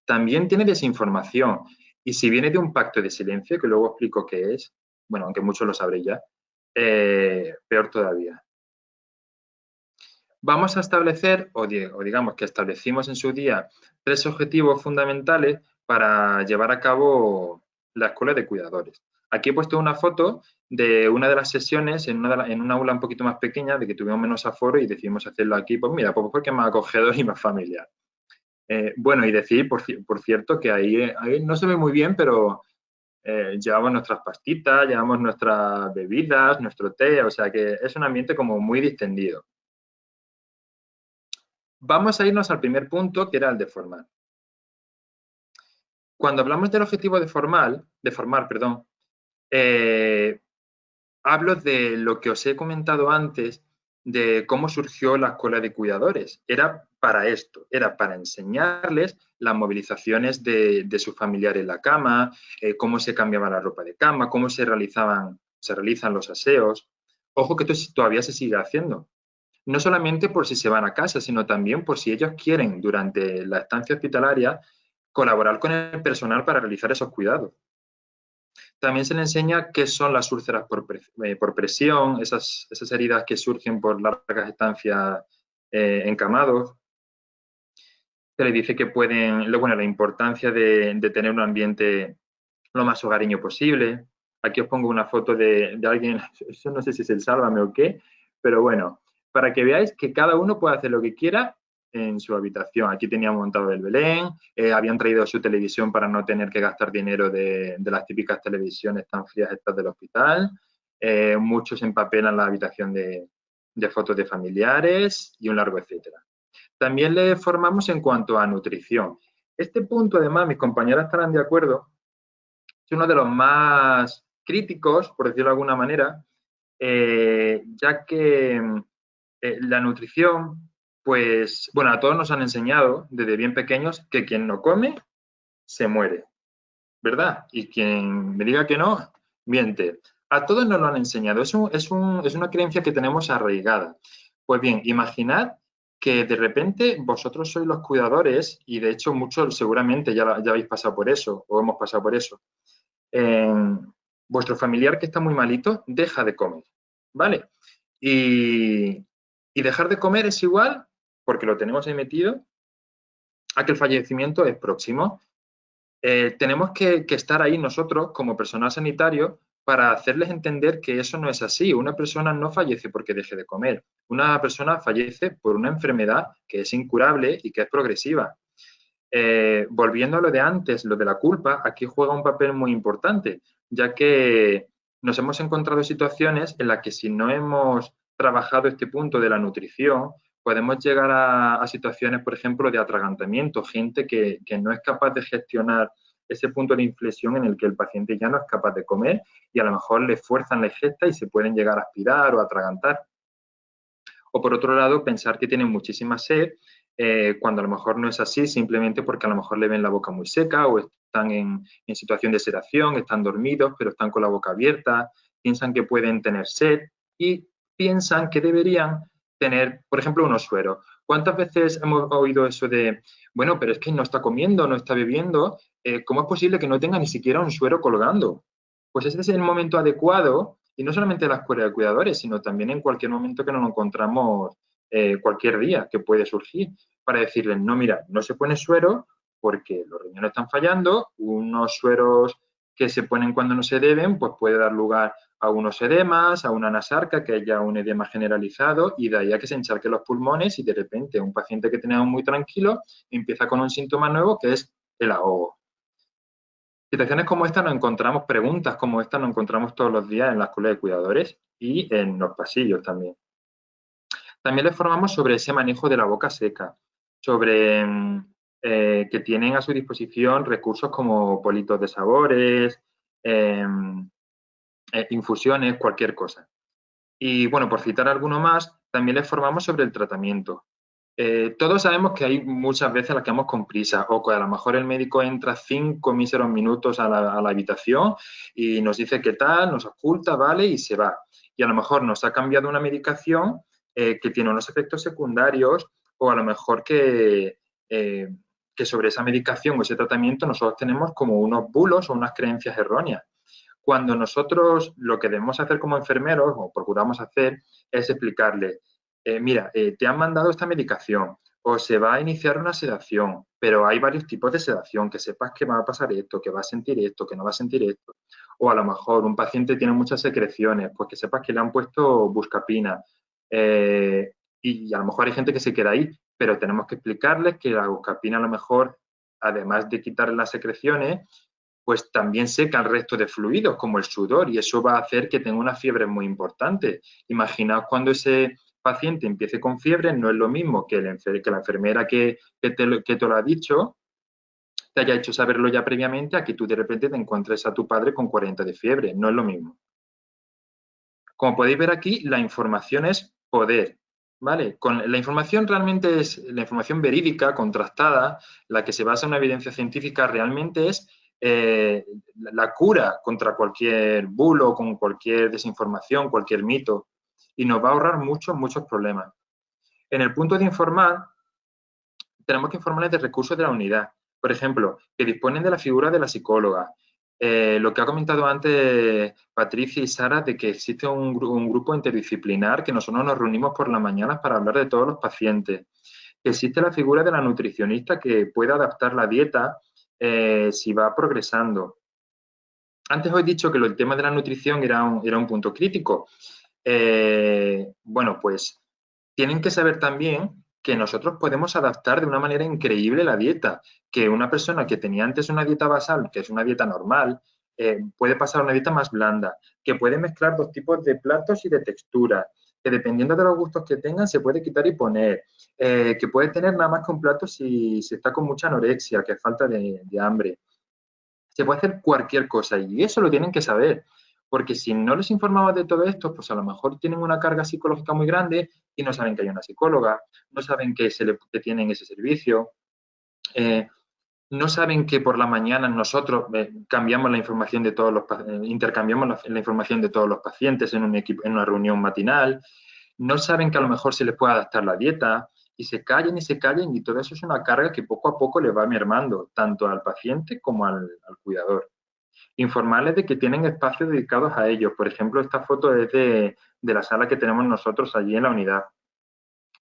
También tiene desinformación y si viene de un pacto de silencio, que luego explico qué es, bueno, aunque muchos lo sabréis ya, peor todavía. Vamos a establecer, o digamos que establecimos en su día, 3 objetivos fundamentales para llevar a cabo la escuela de cuidadores. Aquí he puesto una foto de una de las sesiones en una aula un poquito más pequeña, de que tuvimos menos aforo y decidimos hacerlo aquí, pues mira, pues porque es más acogedor y más familiar. Bueno, y decir, por cierto, que ahí no se ve muy bien, pero llevamos nuestras pastitas, llevamos nuestras bebidas, nuestro té, o sea que es un ambiente como muy distendido. Vamos a irnos al primer punto, que era el de formar. Cuando hablamos del objetivo de formar, perdón, hablo de lo que os he comentado antes, de cómo surgió la escuela de cuidadores. Era para esto, era para enseñarles las movilizaciones de su familiar en la cama, cómo se cambiaba la ropa de cama, cómo se realizan los aseos. Ojo que esto todavía se sigue haciendo. No solamente por si se van a casa, sino también por si ellos quieren, durante la estancia hospitalaria, colaborar con el personal para realizar esos cuidados. También se le enseña qué son las úlceras por presión, esas heridas que surgen por largas estancias encamados. Se le dice que la importancia de tener un ambiente lo más hogareño posible. Aquí os pongo una foto de alguien, eso no sé si es el Sálvame o qué, pero bueno, para que veáis que cada uno puede hacer lo que quiera en su habitación. Aquí tenían montado el Belén, habían traído su televisión para no tener que gastar dinero de las típicas televisiones tan frías estas del hospital. Muchos empapelan la habitación de fotos de familiares y un largo etcétera. También le formamos en cuanto a nutrición. Este punto, además, mis compañeras estarán de acuerdo, es uno de los más críticos, por decirlo de alguna manera, ya que la nutrición, pues, bueno, a todos nos han enseñado desde bien pequeños que quien no come, se muere, ¿verdad? Y quien me diga que no, miente. A todos nos lo han enseñado, es una creencia que tenemos arraigada. Pues bien, imaginad que de repente vosotros sois los cuidadores y de hecho muchos seguramente ya habéis pasado por eso o hemos pasado por eso. Vuestro familiar que está muy malito deja de comer, ¿vale? Y dejar de comer es igual, porque lo tenemos ahí metido, a que el fallecimiento es próximo. Tenemos que estar ahí nosotros como personal sanitario para hacerles entender que eso no es así. Una persona no fallece porque deje de comer. Una persona fallece por una enfermedad que es incurable y que es progresiva. Volviendo a lo de antes, lo de la culpa, aquí juega un papel muy importante, ya que nos hemos encontrado situaciones en las que si no hemos trabajado este punto de la nutrición, podemos llegar a situaciones, por ejemplo, de atragantamiento, gente que no es capaz de gestionar ese punto de inflexión en el que el paciente ya no es capaz de comer y a lo mejor le fuerzan la ingesta y se pueden llegar a aspirar o a atragantar. O por otro lado, pensar que tienen muchísima sed cuando a lo mejor no es así, simplemente porque a lo mejor le ven la boca muy seca o están en situación de sedación, están dormidos, pero están con la boca abierta, piensan que pueden tener sed y piensan que deberían tener, por ejemplo, unos sueros. ¿Cuántas veces hemos oído eso de, bueno, pero es que no está comiendo, no está bebiendo, ¿cómo es posible que no tenga ni siquiera un suero colgando? Pues ese es el momento adecuado, y no solamente en la escuela de cuidadores, sino también en cualquier momento que nos encontramos cualquier día que puede surgir, para decirles, no, mira, no se pone suero porque los riñones están fallando, unos sueros que se ponen cuando no se deben, pues puede dar lugar a unos edemas, a una anasarca, que haya un edema generalizado y de ahí a que se encharquen los pulmones y de repente un paciente que teníamos muy tranquilo empieza con un síntoma nuevo que es el ahogo. Situaciones como esta nos encontramos, preguntas como esta nos encontramos todos los días en la escuela de cuidadores y en los pasillos también. También les formamos sobre ese manejo de la boca seca, sobre que tienen a su disposición recursos como politos de sabores, infusiones, cualquier cosa. Y bueno, por citar alguno más, también les formamos sobre el tratamiento. Todos sabemos que hay muchas veces las que vamos con prisa o que a lo mejor el médico entra 5 míseros minutos a la habitación y nos dice qué tal, nos oculta, vale, y se va. Y a lo mejor nos ha cambiado una medicación que tiene unos efectos secundarios o a lo mejor que sobre esa medicación o ese tratamiento nosotros tenemos como unos bulos o unas creencias erróneas. Cuando nosotros lo que debemos hacer como enfermeros o procuramos hacer es explicarle, mira, te han mandado esta medicación o se va a iniciar una sedación, pero hay varios tipos de sedación, que sepas que va a pasar esto, que va a sentir esto, que no va a sentir esto. O a lo mejor un paciente tiene muchas secreciones, pues que sepas que le han puesto buscapina. Y a lo mejor hay gente que se queda ahí, pero tenemos que explicarles que la buscapina a lo mejor, además de quitar las secreciones, pues también seca el resto de fluidos, como el sudor, y eso va a hacer que tenga una fiebre muy importante. Imaginaos cuando ese paciente empiece con fiebre, no es lo mismo que la enfermera que te lo ha dicho, te haya hecho saberlo ya previamente, a que tú de repente te encuentres a tu padre con 40 de fiebre, no es lo mismo. Como podéis ver aquí, la información es poder, ¿vale? La información realmente es la información verídica, contrastada, la que se basa en una evidencia científica, realmente es la cura contra cualquier bulo, con cualquier desinformación, cualquier mito, y nos va a ahorrar muchos problemas. En el punto de informar, tenemos que informarles de recursos de la unidad. Por ejemplo, que disponen de la figura de la psicóloga. Lo que ha comentado antes Patricia y Sara, de que existe un grupo interdisciplinar que nosotros nos reunimos por las mañanas para hablar de todos los pacientes. Que existe la figura de la nutricionista que puede adaptar la dieta si va progresando. Antes os he dicho que el tema de la nutrición era un punto crítico. Bueno, pues tienen que saber también que nosotros podemos adaptar de una manera increíble la dieta, que una persona que tenía antes una dieta basal, que es una dieta normal, puede pasar a una dieta más blanda, que puede mezclar dos tipos de platos y de textura, que dependiendo de los gustos que tengan se puede quitar y poner, que puede tener nada más que un plato si está con mucha anorexia, que es falta de hambre. Se puede hacer cualquier cosa y eso lo tienen que saber, porque si no les informamos de todo esto, pues a lo mejor tienen una carga psicológica muy grande y no saben que hay una psicóloga, no saben que tienen ese servicio, no saben que por la mañana nosotros cambiamos la información de todos los intercambiamos la información de todos los pacientes en una reunión matinal, no saben que a lo mejor se les puede adaptar la dieta, y se callen y todo eso es una carga que poco a poco le va mermando tanto al paciente como al cuidador. Informarles de que tienen espacios dedicados a ellos. Por ejemplo, esta foto es de la sala que tenemos nosotros allí en la unidad,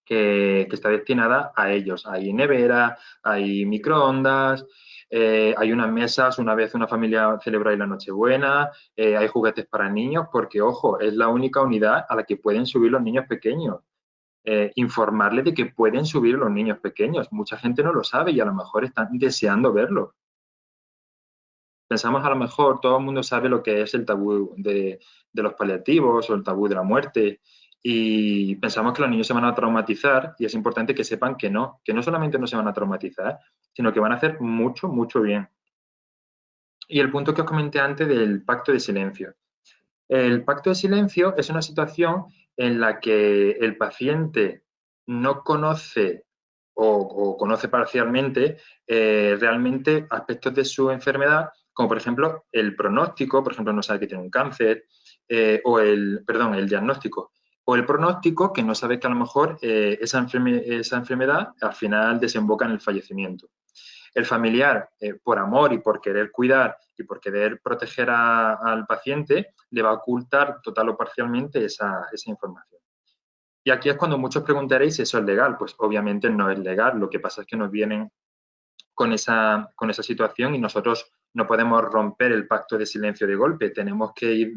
que está destinada a ellos. Hay nevera, hay microondas, hay unas mesas, una vez una familia celebra la Nochebuena, hay juguetes para niños, porque, ojo, es la única unidad a la que pueden subir los niños pequeños. Informarles de que pueden subir los niños pequeños. Mucha gente no lo sabe y a lo mejor están deseando verlo. Pensamos a lo mejor, todo el mundo sabe lo que es el tabú de los paliativos o el tabú de la muerte y pensamos que los niños se van a traumatizar y es importante que sepan que no solamente no se van a traumatizar, sino que van a hacer mucho bien. Y el punto que os comenté antes del pacto de silencio. El pacto de silencio es una situación en la que el paciente no conoce o conoce parcialmente realmente aspectos de su enfermedad, como por ejemplo el pronóstico, por ejemplo no sabe que tiene un cáncer, el diagnóstico, o el pronóstico que no sabe que a lo mejor esa enfermedad al final desemboca en el fallecimiento. El familiar, por amor y por querer cuidar y por querer proteger al paciente, le va a ocultar total o parcialmente esa información. Y aquí es cuando muchos preguntaréis si eso es legal. Pues obviamente no es legal. Lo que pasa es que nos vienen con esa situación y nosotros no podemos romper el pacto de silencio de golpe. Tenemos que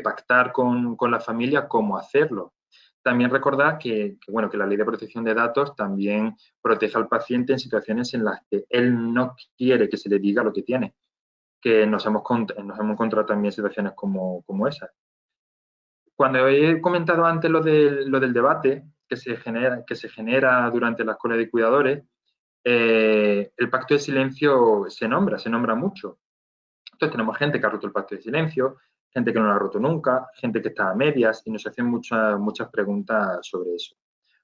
pactar con la familia cómo hacerlo. También recordar que la Ley de Protección de Datos también protege al paciente en situaciones en las que él no quiere que se le diga lo que tiene, que nos hemos encontrado también situaciones como esas. Cuando he comentado antes lo del debate que se genera durante la escuela de cuidadores, el pacto de silencio se nombra mucho. Entonces tenemos gente que ha roto el pacto de silencio, gente que no lo ha roto nunca, gente que está a medias y nos hacen muchas preguntas sobre eso.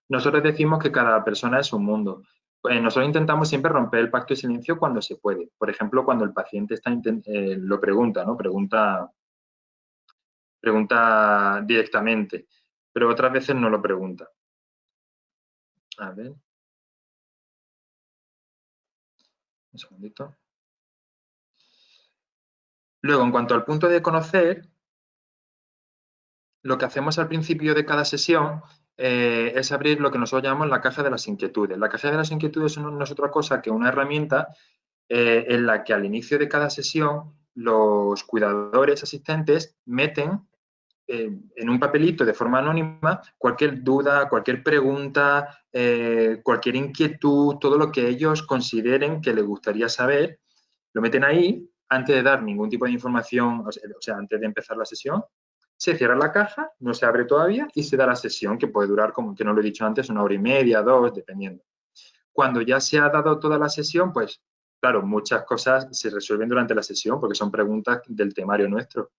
Nosotros decimos que cada persona es un mundo. Nosotros intentamos siempre romper el pacto de silencio cuando se puede. Por ejemplo, cuando el paciente lo pregunta, ¿no? Pregunta directamente, pero otras veces no lo pregunta. A ver. Un segundito. Luego, en cuanto al punto de conocer, lo que hacemos al principio de cada sesión es abrir lo que nosotros llamamos la caja de las inquietudes. La caja de las inquietudes no es otra cosa que una herramienta en la que al inicio de cada sesión los cuidadores asistentes meten en un papelito de forma anónima cualquier duda, cualquier pregunta, cualquier inquietud, todo lo que ellos consideren que les gustaría saber, lo meten ahí antes de dar ningún tipo de información, o sea, antes de empezar la sesión. Se cierra la caja, no se abre todavía y se da la sesión, que puede durar, como que no lo he dicho antes, 1 hora y media, 2, dependiendo. Cuando ya se ha dado toda la sesión, pues claro, muchas cosas se resuelven durante la sesión porque son preguntas del temario nuestro,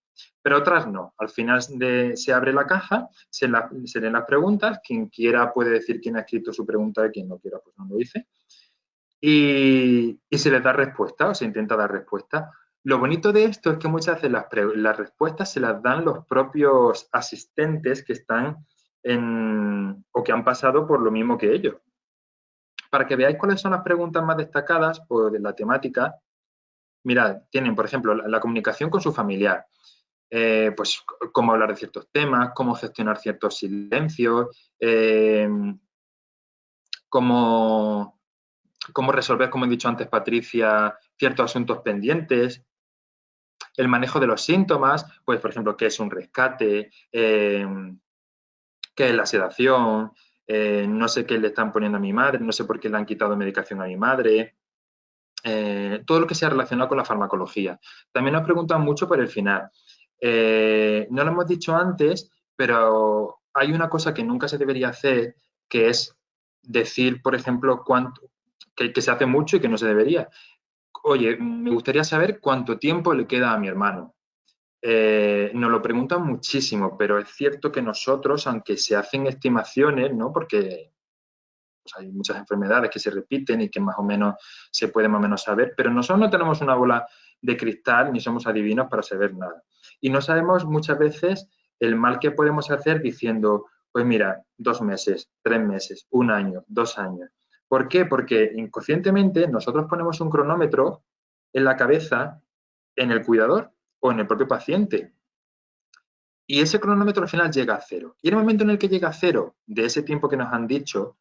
pero otras no. Al final se abre la caja, se leen las preguntas, quien quiera puede decir quién ha escrito su pregunta y quien no quiera pues no lo dice, y se les da respuesta o se intenta dar respuesta. Lo bonito de esto es que muchas veces las respuestas se las dan los propios asistentes que están o que han pasado por lo mismo que ellos. Para que veáis cuáles son las preguntas más destacadas o de la temática, mirad, tienen, por ejemplo, la comunicación con su familiar, pues cómo hablar de ciertos temas, cómo gestionar ciertos silencios, cómo resolver, como he dicho antes, Patricia, ciertos asuntos pendientes, el manejo de los síntomas, pues, por ejemplo, qué es un rescate, qué es la sedación, no sé qué le están poniendo a mi madre, no sé por qué le han quitado medicación a mi madre, todo lo que sea relacionado con la farmacología. También nos preguntan mucho por el final. No lo hemos dicho antes, pero hay una cosa que nunca se debería hacer, que es decir, por ejemplo, que se hace mucho y que no se debería. Oye, me gustaría saber cuánto tiempo le queda a mi hermano. Nos lo preguntan muchísimo, pero es cierto que nosotros, aunque se hacen estimaciones, ¿no? Porque pues, hay muchas enfermedades que se repiten y que más o menos se puede más o menos saber, pero nosotros no tenemos una bola de cristal ni somos adivinos para saber nada. Y no sabemos muchas veces el mal que podemos hacer diciendo, pues mira, 2 meses, 3 meses, 1 año, 2 años. ¿Por qué? Porque inconscientemente nosotros ponemos un cronómetro en la cabeza, en el cuidador o en el propio paciente. Y ese cronómetro al final llega a 0. Y en el momento en el que llega a 0, de ese tiempo que nos han dicho,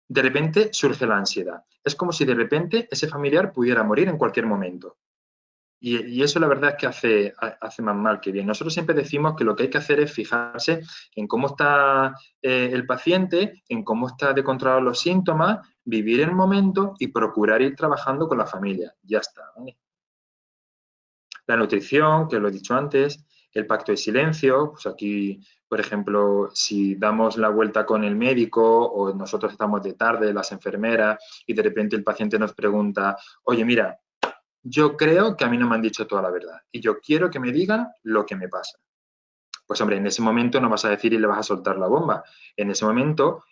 de repente surge la ansiedad. Es como si de repente ese familiar pudiera morir en cualquier momento. Y eso la verdad es que hace más mal que bien. Nosotros siempre decimos que lo que hay que hacer es fijarse en cómo está el paciente, en cómo está de controlados los síntomas, vivir el momento y procurar ir trabajando con la familia. Ya está, ¿vale? La nutrición, que lo he dicho antes, el pacto de silencio, pues aquí, por ejemplo, si damos la vuelta con el médico o nosotros estamos de tarde, las enfermeras, y de repente el paciente nos pregunta, oye, mira, yo creo que a mí no me han dicho toda la verdad y yo quiero que me digan lo que me pasa. Pues hombre, en ese momento no vas a decir y le vas a soltar la bomba. En ese momento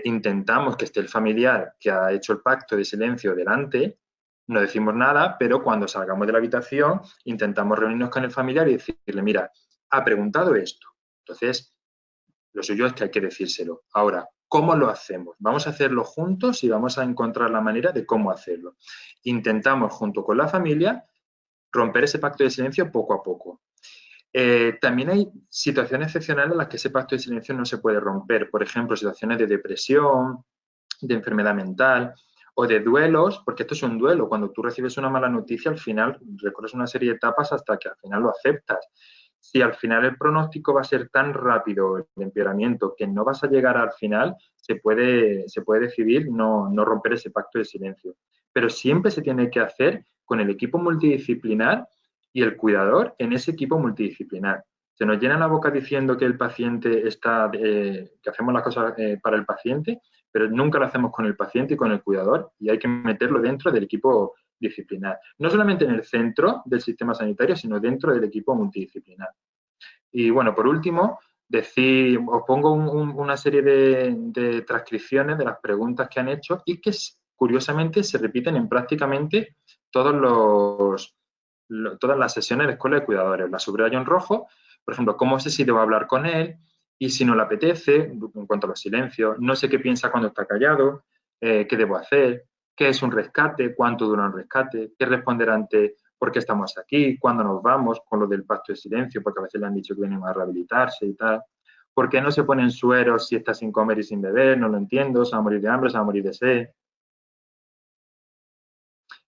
intentamos que esté el familiar que ha hecho el pacto de silencio delante, no decimos nada, pero cuando salgamos de la habitación intentamos reunirnos con el familiar y decirle, mira, ha preguntado esto. Entonces, lo suyo es que hay que decírselo. Ahora, ¿cómo lo hacemos? Vamos a hacerlo juntos y vamos a encontrar la manera de cómo hacerlo. Intentamos, junto con la familia, romper ese pacto de silencio poco a poco. También hay situaciones excepcionales en las que ese pacto de silencio no se puede romper. Por ejemplo, situaciones de depresión, de enfermedad mental o de duelos, porque esto es un duelo. Cuando tú recibes una mala noticia, al final recorres una serie de etapas hasta que al final lo aceptas. Si al final el pronóstico va a ser tan rápido, el empeoramiento, que no vas a llegar al final, se puede decidir no romper ese pacto de silencio. Pero siempre se tiene que hacer con el equipo multidisciplinar y el cuidador en ese equipo multidisciplinar. Se nos llena la boca diciendo que el paciente está, que hacemos las cosas para el paciente, pero nunca lo hacemos con el paciente y con el cuidador y hay que meterlo dentro del equipo disciplinar. No solamente en el centro del sistema sanitario, sino dentro del equipo multidisciplinar. Y bueno, por último, os pongo una serie de transcripciones de las preguntas que han hecho y que curiosamente se repiten en prácticamente todas las sesiones de escuela de cuidadores. La subrayo en rojo, por ejemplo, cómo sé si debo hablar con él y si no le apetece, en cuanto a los silencios, no sé qué piensa cuando está callado, qué debo hacer, qué es un rescate, cuánto dura un rescate, qué responder ante por qué estamos aquí, cuándo nos vamos, con lo del pacto de silencio, porque a veces le han dicho que vienen a rehabilitarse y tal. ¿Por qué no se ponen sueros si está sin comer y sin beber? No lo entiendo, se va a morir de hambre, se va a morir de sed.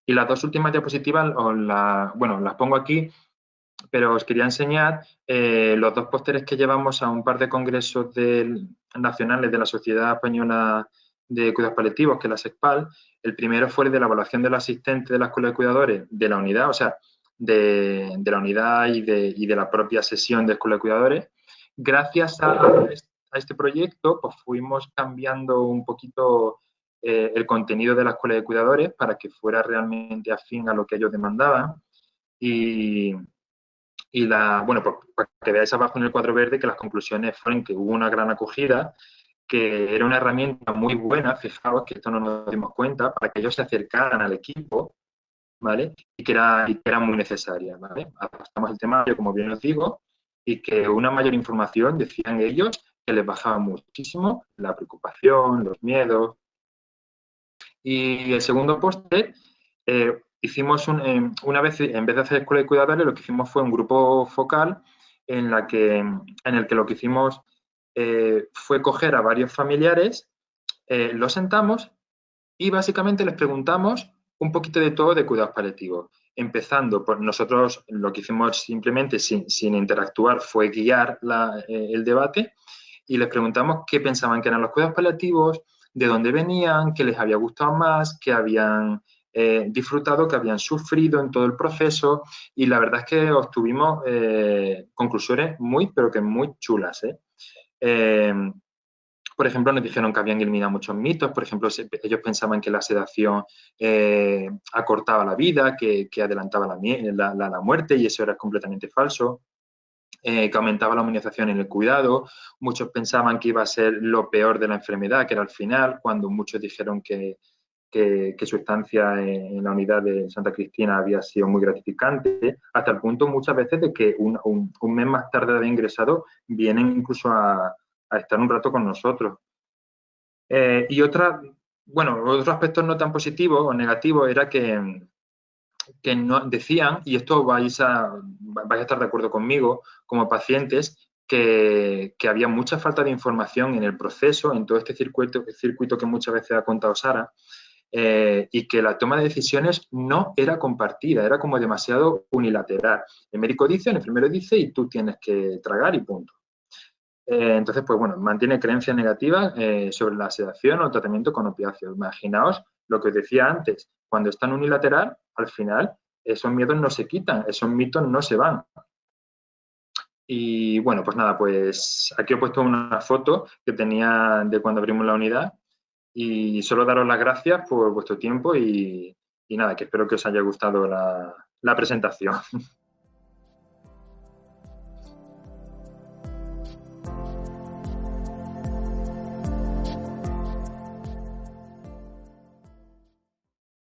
Y las dos últimas diapositivas, las pongo aquí pero os quería enseñar los dos pósteres que llevamos a un par de congresos nacionales de la Sociedad Española de Cuidados Paliativos, que es la SECPAL. El primero fue el de la evaluación del asistente de la Escuela de Cuidadores de la unidad, o sea, de la unidad y de la propia sesión de Escuela de Cuidadores. Gracias a este proyecto, pues fuimos cambiando un poquito el contenido de la Escuela de Cuidadores para que fuera realmente afín a lo que ellos demandaban. Bueno, pues para que veáis abajo en el cuadro verde que las conclusiones fueron que hubo una gran acogida, que era una herramienta muy buena, fijaos que esto no nos dimos cuenta, para que ellos se acercaran al equipo, ¿vale? Y que era muy necesaria, ¿vale? Adaptamos el temario, como bien os digo, y que una mayor información, decían ellos, que les bajaba muchísimo la preocupación, los miedos. Y el segundo póster, hicimos una vez, en vez de hacer escuela de cuidadores, lo que hicimos fue un grupo focal en el que lo que hicimos fue coger a varios familiares, los sentamos y básicamente les preguntamos un poquito de todo de cuidados paliativos. Empezando por nosotros, lo que hicimos simplemente sin interactuar fue guiar el debate y les preguntamos qué pensaban que eran los cuidados paliativos, de dónde venían, qué les había gustado más, qué habían disfrutado, qué habían sufrido en todo el proceso, y la verdad es que obtuvimos conclusiones muy, pero que muy chulas. Por ejemplo, nos dijeron que habían eliminado muchos mitos. Por ejemplo, ellos pensaban que la sedación acortaba la vida, que adelantaba la muerte, y eso era completamente falso. Que aumentaba la humanización en el cuidado. Muchos pensaban que iba a ser lo peor de la enfermedad, que era el final, cuando muchos dijeron que su estancia en la unidad de Santa Cristina había sido muy gratificante, hasta el punto muchas veces de que un mes más tarde de haber ingresado vienen incluso a estar un rato con nosotros. Y otro aspecto no tan positivo o negativo era que no, decían, y esto vais a estar de acuerdo conmigo, como pacientes, que había mucha falta de información en el proceso, en todo este circuito que muchas veces ha contado Sara, y que la toma de decisiones no era compartida, era como demasiado unilateral. El médico dice, el enfermero dice y tú tienes que tragar y punto. Entonces, pues bueno, mantiene creencias negativas sobre la sedación o tratamiento con opiáceos. Imaginaos lo que os decía antes, cuando es tan unilateral, al final esos miedos no se quitan, esos mitos no se van. Y bueno, pues nada, pues aquí he puesto una foto que tenía de cuando abrimos la unidad y solo daros las gracias por vuestro tiempo y nada, que espero que os haya gustado la presentación.